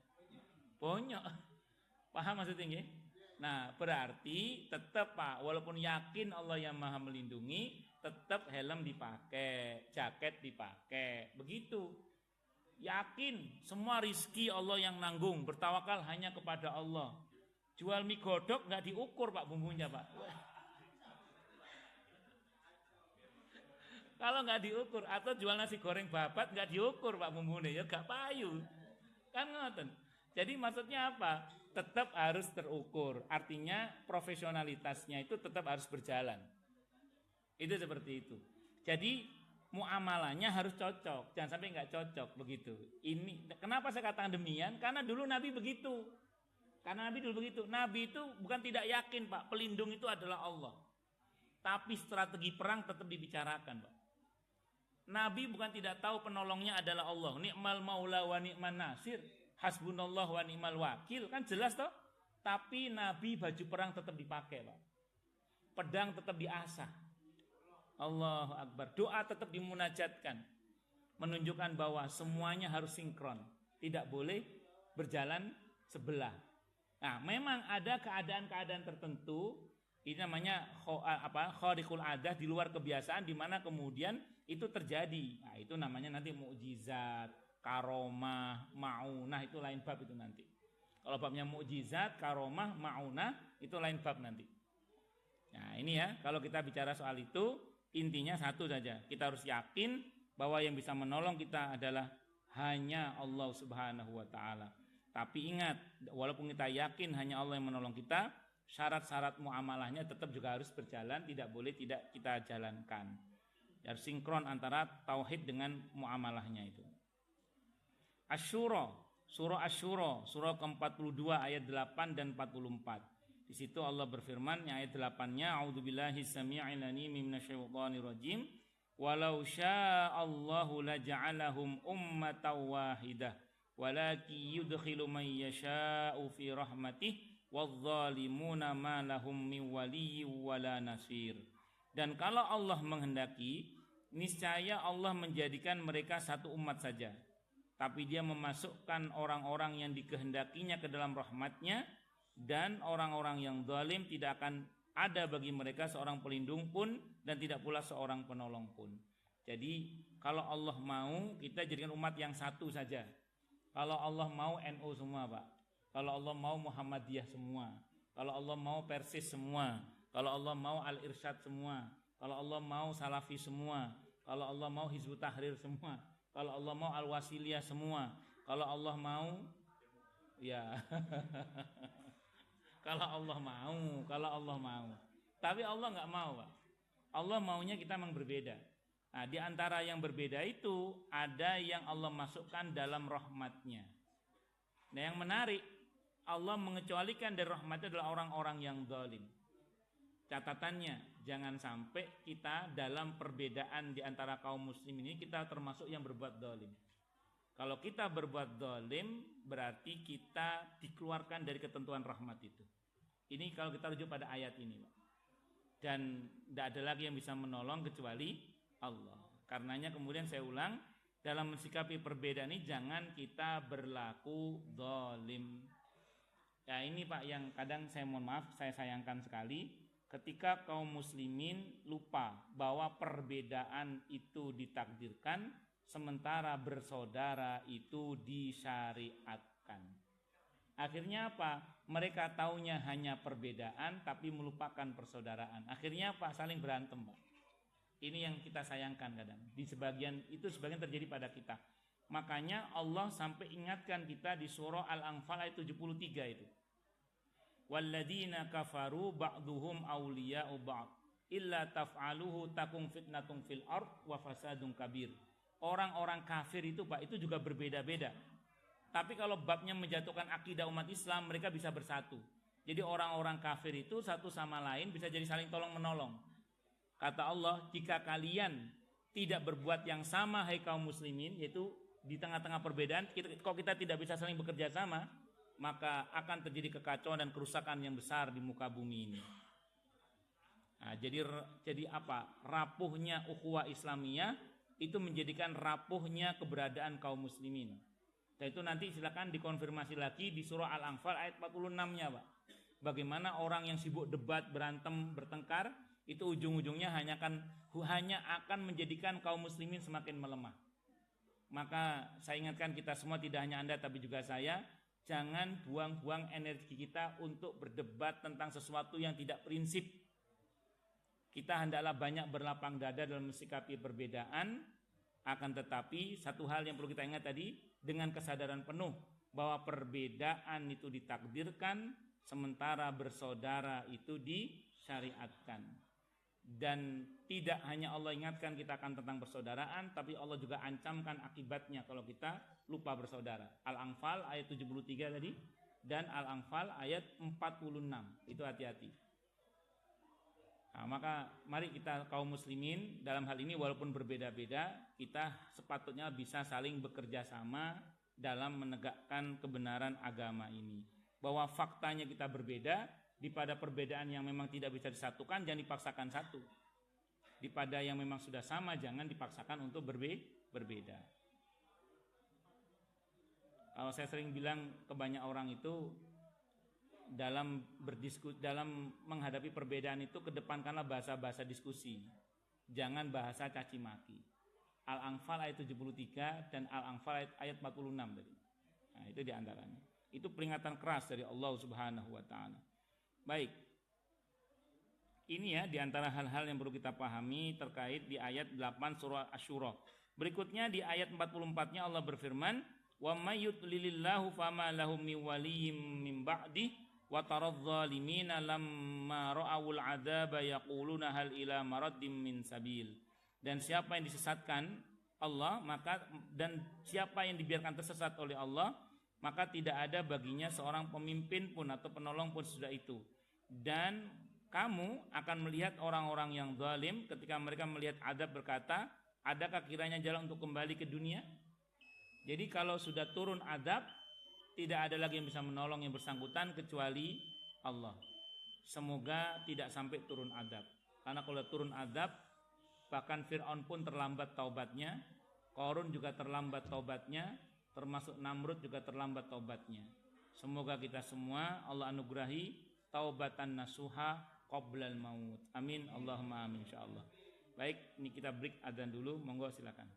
Bonyok. Paham maksudnya? Nah, berarti tetap, Pak, walaupun yakin Allah yang maha melindungi, tetap helm dipakai, jaket dipakai, begitu. Yakin semua rizki Allah yang nanggung, bertawakal hanya kepada Allah. Jual mie godok nggak diukur, Pak, bumbunya, Pak. Kalau nggak diukur, atau jual nasi goreng babat nggak diukur, Pak, bumbunya, ya nggak payu, kan ngoten. Jadi maksudnya apa? Tetap harus terukur. Artinya profesionalitasnya itu tetap harus berjalan. Itu seperti itu. Jadi muamalahnya harus cocok, jangan sampai nggak cocok begitu. Ini kenapa saya katakan demikian? Karena dulu Nabi begitu. Nabi itu bukan tidak yakin, Pak, pelindung itu adalah Allah. Tapi strategi perang tetap dibicarakan, Pak. Nabi bukan tidak tahu penolongnya adalah Allah. Ni'mal maula wa ni'man nasir. Hasbunallah wa ni'mal wakil. Kan jelas toh? Tapi Nabi baju perang tetap dipakai, Pak. Pedang tetap diasah. Allahu Akbar. Doa tetap dimunajatkan. Menunjukkan bahwa semuanya harus sinkron. Tidak boleh berjalan sebelah. Nah, memang ada keadaan-keadaan tertentu, ini namanya khariqul adah, di luar kebiasaan, di mana kemudian itu terjadi. Nah, itu namanya nanti mukjizat, karomah, maunah, itu lain bab itu nanti. Kalau babnya mukjizat, karomah, maunah, itu lain bab nanti. Nah, ini ya, kalau kita bicara soal itu, intinya satu saja. Kita harus yakin bahwa yang bisa menolong kita adalah hanya Allah Subhanahu wa ta'ala. Tapi ingat, walaupun kita yakin hanya Allah yang menolong kita, syarat-syarat muamalahnya tetap juga harus berjalan, tidak boleh tidak kita jalankan. Harus sinkron antara tauhid dengan muamalahnya itu. Asy-Syura, surah Asy-Syura, surah ke-42 ayat 8 dan 44. Di situ Allah berfirman, ayat 8-nya, a'udzubillahi samii'il 'aliim minasyaitonir rajim, walau sya'allahu laja'alahum ummatan wahidah, walaki yudkhilu man yasha'u fi rahmatih, wadh-dhalimuna ma lahum min waliyyin wala nasir. Dan kalau Allah menghendaki, niscaya Allah menjadikan mereka satu umat saja. Tapi dia memasukkan orang-orang yang dikehendakinya ke dalam rahmatnya, dan orang-orang yang zalim tidak akan ada bagi mereka seorang pelindung pun dan tidak pula seorang penolong pun. Jadi kalau Allah mau, kita jadikan umat yang satu saja. Kalau Allah mau NU semua, Pak. Kalau Allah mau Muhammadiyah semua. Kalau Allah mau Persis semua. Kalau Allah mau Al-Irsyad semua. Kalau Allah mau Salafi semua. Kalau Allah mau Hizbut Tahrir semua. Kalau Allah mau Al-Wasiliyah semua. Kalau Allah mau, ya kalau Allah mau. Tapi Allah nggak mau, Pak. Allah maunya kita memang berbeda. Nah, di antara yang berbeda itu ada yang Allah masukkan dalam rahmatnya. Nah, yang menarik, Allah mengecualikan dari rahmatnya adalah orang-orang yang zalim. Catatannya, jangan sampai kita dalam perbedaan di antara kaum muslim ini kita termasuk yang berbuat zalim. Kalau kita berbuat zalim, berarti kita dikeluarkan dari ketentuan rahmat itu. Ini kalau kita rujuk pada ayat ini, Pak. Dan tidak ada lagi yang bisa menolong kecuali Allah. Karenanya kemudian saya ulang, dalam mensikapi perbedaan ini jangan kita berlaku zalim. Ya ini Pak yang kadang saya mohon maaf, saya sayangkan sekali ketika kaum muslimin lupa bahwa perbedaan itu ditakdirkan sementara bersaudara itu disyariatkan. Akhirnya apa? Mereka taunya hanya perbedaan tapi melupakan persaudaraan. Akhirnya apa? Saling berantem, Pak. Ini yang kita sayangkan kadang. Di sebagian terjadi pada kita. Makanya Allah sampai ingatkan kita di surah Al-Anfal ayat 73 itu. Walladzina kafaru ba'duhum awliya'u ba'd illa taf'aluhu takum fitnatum fil ard wa fasadun kabir. Orang-orang kafir itu Pak, itu juga berbeda-beda. Tapi kalau babnya menjatuhkan akidah umat Islam, mereka bisa bersatu. Jadi orang-orang kafir itu satu sama lain bisa jadi saling tolong-menolong. Kata Allah, jika kalian tidak berbuat yang sama, hai kaum muslimin, yaitu di tengah-tengah perbedaan, kalau kita tidak bisa saling bekerja sama, maka akan terjadi kekacauan dan kerusakan yang besar di muka bumi ini. Nah, jadi apa? Rapuhnya ukhuwah Islamiyah itu menjadikan rapuhnya keberadaan kaum muslimin. Dan itu nanti silakan dikonfirmasi lagi di surah Al-Anfal ayat 46-nya, Pak. Bagaimana orang yang sibuk debat, berantem, bertengkar, itu ujung-ujungnya hanya akan menjadikan kaum muslimin semakin melemah. Maka saya ingatkan kita semua, tidak hanya Anda tapi juga saya, jangan buang-buang energi kita untuk berdebat tentang sesuatu yang tidak prinsip. Kita hendaklah banyak berlapang dada dalam mensikapi perbedaan. Akan tetapi satu hal yang perlu kita ingat tadi, dengan kesadaran penuh bahwa perbedaan itu ditakdirkan, sementara bersaudara itu disyariatkan. Dan tidak hanya Allah ingatkan kita akan tentang persaudaraan, tapi Allah juga ancamkan akibatnya kalau kita lupa bersaudara. Al-Anfal ayat 73 tadi dan Al-Anfal ayat 46. Itu hati-hati. Nah, maka mari kita kaum muslimin dalam hal ini walaupun berbeda-beda, kita sepatutnya bisa saling bekerja sama dalam menegakkan kebenaran agama ini. Bahwa faktanya kita berbeda, pada perbedaan yang memang tidak bisa disatukan jangan dipaksakan satu. Pada yang memang sudah sama jangan dipaksakan untuk berbeda. Kalau saya sering bilang ke banyak orang itu, dalam menghadapi perbedaan itu kedepankanlah bahasa-bahasa diskusi, jangan bahasa caci maki. Al-Anfal ayat 73 dan Al-Anfal ayat 46 tadi. Nah, itu diantaranya. Itu peringatan keras dari Allah Subhanahu wa taala. Baik. Ini ya diantara hal-hal yang perlu kita pahami terkait di ayat 8 surah Asy-Syura. Berikutnya di ayat 44-nya Allah berfirman, "Wa may yudlilillahu fama lahu min waliyyin min ba'di wa taradh-dhalimina lamma ra'awul 'adzaba yaquluna hal ila maraddim min sabil." Dan siapa yang disesatkan Allah, dan siapa yang dibiarkan tersesat oleh Allah, maka tidak ada baginya seorang pemimpin pun atau penolong pun sesudah itu. Dan kamu akan melihat orang-orang yang zalim ketika mereka melihat azab berkata, adakah kiranya jalan untuk kembali ke dunia? Jadi kalau sudah turun azab, tidak ada lagi yang bisa menolong yang bersangkutan kecuali Allah. Semoga tidak sampai turun azab. Karena kalau turun azab, bahkan Fir'aun pun terlambat taubatnya, Qarun juga terlambat taubatnya, termasuk Namrud juga terlambat taubatnya. Semoga kita semua Allah anugerahi taubatan nasuha qoblal maut. Amin Allahumma amin insyaallah. Baik, ini kita break adzan dulu, monggo silakan.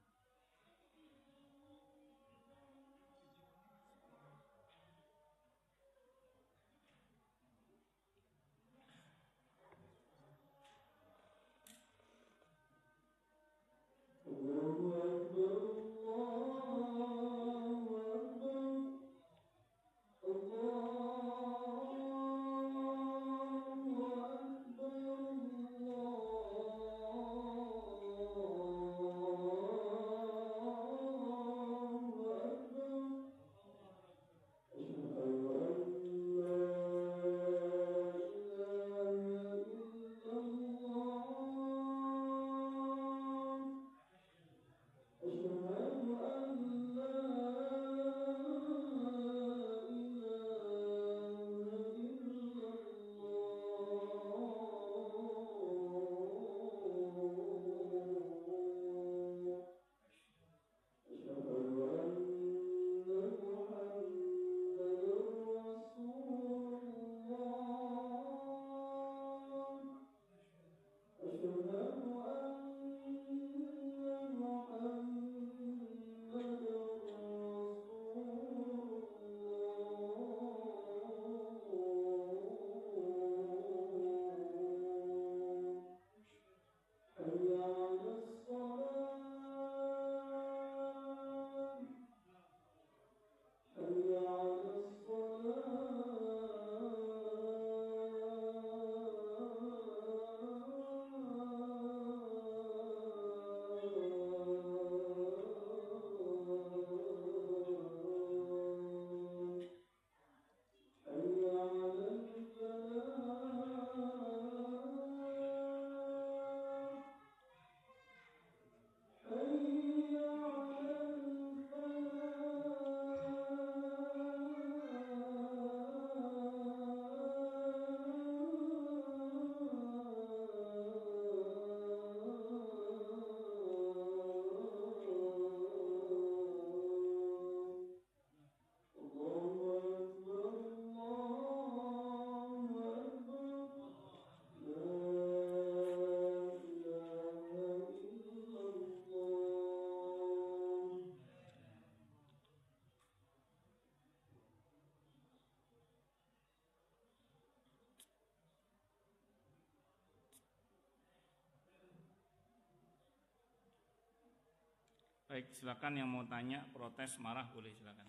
Baik, silakan yang mau tanya, protes, marah boleh silakan.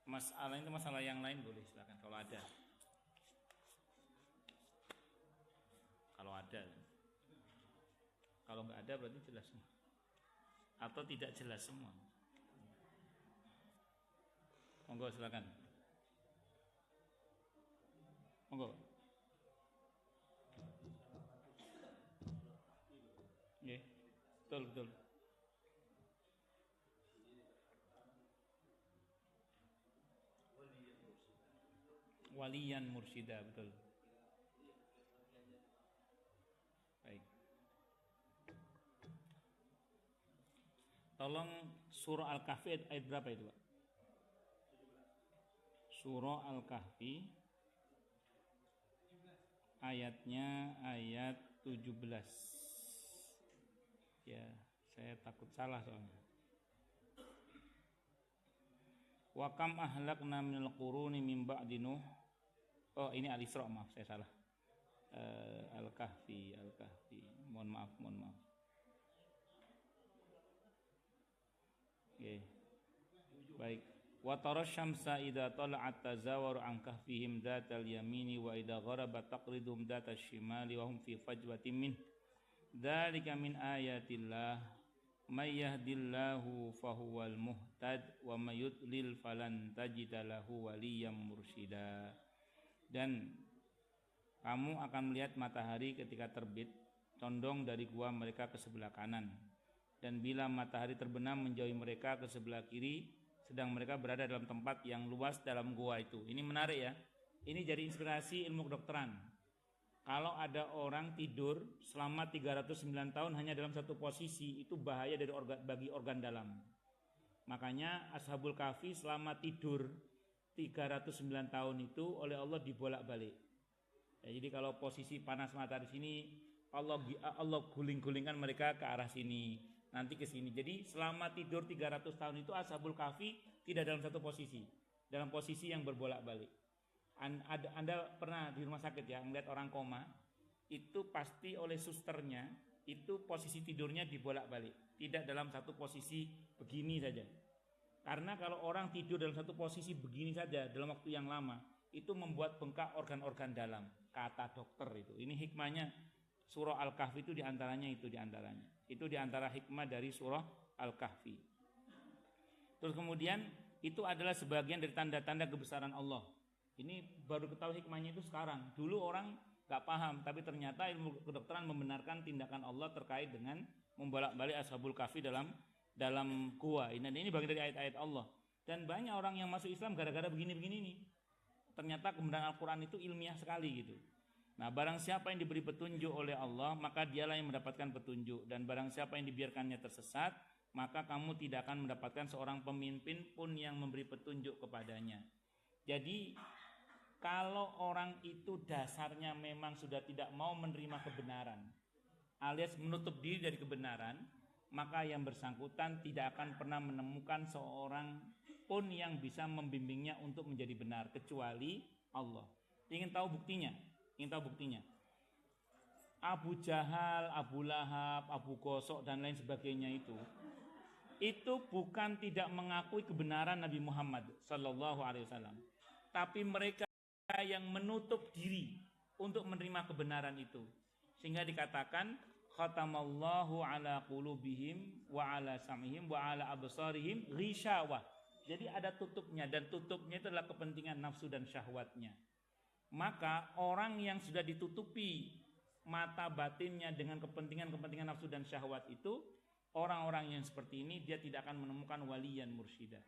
Masalah itu masalah yang lain boleh silakan kalau ada. Kalau ada. Kalau nggak ada berarti jelas semua. Atau tidak jelas semua. Monggo silakan. Monggo. Nggih. Betul. Waliyan mursyida, betul. Baik. Tolong surah Al-Kahfi ayat berapa itu, Pak? Surah Al-Kahfi ayatnya ayat 17. Ya, saya takut salah soalnya. Wa kam ahlakna minal quruni min ba'di Nuh. Oh, ini Al-Isra, maaf saya salah. Al-Kahfi. Mohon maaf. Oke. Baik. Wa tara syamsa idza tala'at tazawaru an kahfihim dzatal yamini wa idza gharabat taqridum dzatal shimali wa hum fi fajwatin min. Dzalika min ayatillah may yahdillahu fahuwal muhtad wa may yudlil falan tajida lahu waliyyan mursyida. Dan kamu akan melihat matahari ketika terbit condong dari gua mereka ke sebelah kanan, dan bila matahari terbenam menjauhi mereka ke sebelah kiri, sedang mereka berada dalam tempat yang luas dalam gua itu. Ini menarik ya. Ini jadi inspirasi ilmu kedokteran. Kalau ada orang tidur selama 309 tahun hanya dalam satu posisi, itu bahaya bagi organ dalam. Makanya Ashabul Kahfi selama tidur 309 tahun itu oleh Allah dibolak-balik. Ya, jadi kalau posisi panas matahari sini, Allah guling-gulingkan mereka ke arah sini, nanti ke sini. Jadi selama tidur 300 tahun itu Ashabul Kahfi tidak dalam satu posisi, dalam posisi yang berbolak-balik. Anda pernah di rumah sakit ya melihat orang koma, itu pasti oleh susternya itu posisi tidurnya dibolak-balik, tidak dalam satu posisi begini saja. Karena kalau orang tidur dalam satu posisi begini saja dalam waktu yang lama, itu membuat bengkak organ-organ dalam, kata dokter itu. Ini hikmahnya surah Al-Kahfi itu diantaranya. Itu diantara hikmah dari surah Al-Kahfi. Terus kemudian itu adalah sebagian dari tanda-tanda kebesaran Allah. Ini baru ketahui hikmahnya itu sekarang. Dulu orang gak paham, tapi ternyata ilmu kedokteran membenarkan tindakan Allah terkait dengan membolak-balik Ashabul Kahfi dalam gua. Ini bagian dari ayat-ayat Allah. Dan banyak orang yang masuk Islam gara-gara begini-begini nih. Ternyata kebenaran Al-Quran itu ilmiah sekali gitu. Nah, barang siapa yang diberi petunjuk oleh Allah, maka dialah yang mendapatkan petunjuk. Dan barang siapa yang dibiarkannya tersesat, maka kamu tidak akan mendapatkan seorang pemimpin pun yang memberi petunjuk kepadanya. Jadi kalau orang itu dasarnya memang sudah tidak mau menerima kebenaran, alias menutup diri dari kebenaran, maka yang bersangkutan tidak akan pernah menemukan seorang pun yang bisa membimbingnya untuk menjadi benar kecuali Allah. Ingin tahu buktinya? Abu Jahal, Abu Lahab, Abu Gosok dan lain sebagainya itu bukan tidak mengakui kebenaran Nabi Muhammad sallallahu alaihi wasallam, tapi mereka yang menutup diri untuk menerima kebenaran itu, sehingga dikatakan khatamallahu ala qulubihim wa ala sam'ihim wa ala absarihim ghishawah. Jadi ada tutupnya, dan tutupnya itu adalah kepentingan nafsu dan syahwatnya. Maka orang yang sudah ditutupi mata batinnya dengan kepentingan nafsu dan syahwat itu, orang-orang yang seperti ini dia tidak akan menemukan waliyan mursyida.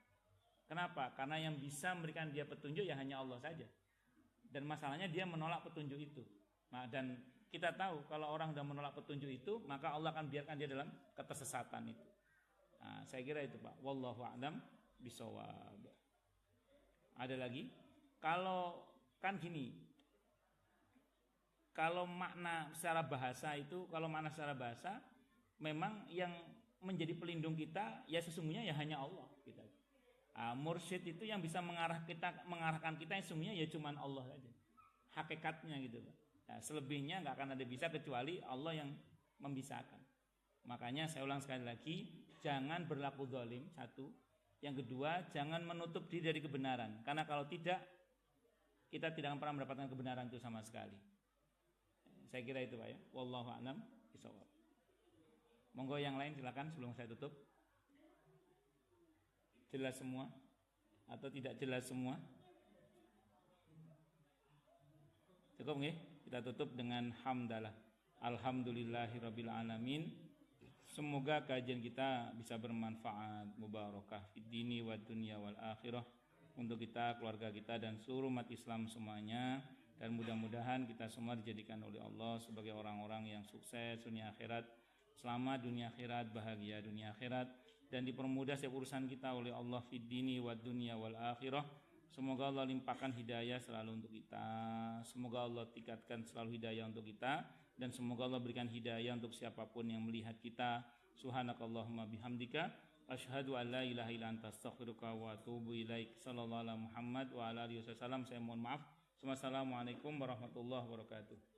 Kenapa? Karena yang bisa memberikan dia petunjuk ya hanya Allah saja. Dan masalahnya dia menolak petunjuk itu. Nah, dan kita tahu kalau orang sudah menolak petunjuk itu, maka Allah akan biarkan dia dalam ketersesatan itu. Nah, saya kira itu Pak. Wallahu a'lam bishawab. Ada lagi? Kalau kan gini, kalau makna secara bahasa memang yang menjadi pelindung kita ya sesungguhnya ya hanya Allah kita. Mursyid itu yang bisa mengarahkan kita yang sesungguhnya ya cuman Allah saja. Hakikatnya gitu. Nah, selebihnya nggak akan ada bisa kecuali Allah yang membisahkan. Makanya saya ulang sekali lagi, jangan berlaku zalim, satu. Yang kedua, jangan menutup diri dari kebenaran. Karena kalau tidak, kita tidak akan pernah mendapatkan kebenaran itu sama sekali. Saya kira itu Pak ya. Wallahu a'lam bishawab. Monggo yang lain silakan sebelum saya tutup. Jelas semua atau tidak jelas semua? Cukup nggih? Kita tutup dengan hamdalah. Alhamdulillahirabbil alamin. Semoga kajian kita bisa bermanfaat, mubarakah fid dini wad dunya wal akhirah untuk kita, keluarga kita dan seluruh umat Islam semuanya, dan mudah-mudahan kita semua dijadikan oleh Allah sebagai orang-orang yang sukses dunia akhirat, selamat dunia akhirat, bahagia dunia akhirat, dan dipermudah setiap urusan kita oleh Allah fid dini wad dunya wal akhirah. Semoga Allah limpahkan hidayah selalu untuk kita. Semoga Allah tingkatkan selalu hidayah untuk kita, dan semoga Allah berikan hidayah untuk siapapun yang melihat kita. Subhanakallahumma bihamdika asyhadu an la ilaha illa anta astaghfiruka wa atubu ilaik. Sallallahu alaihi Muhammad wa ala alihi wasallam. Saya mohon maaf. Wassalamualaikum warahmatullahi wabarakatuh.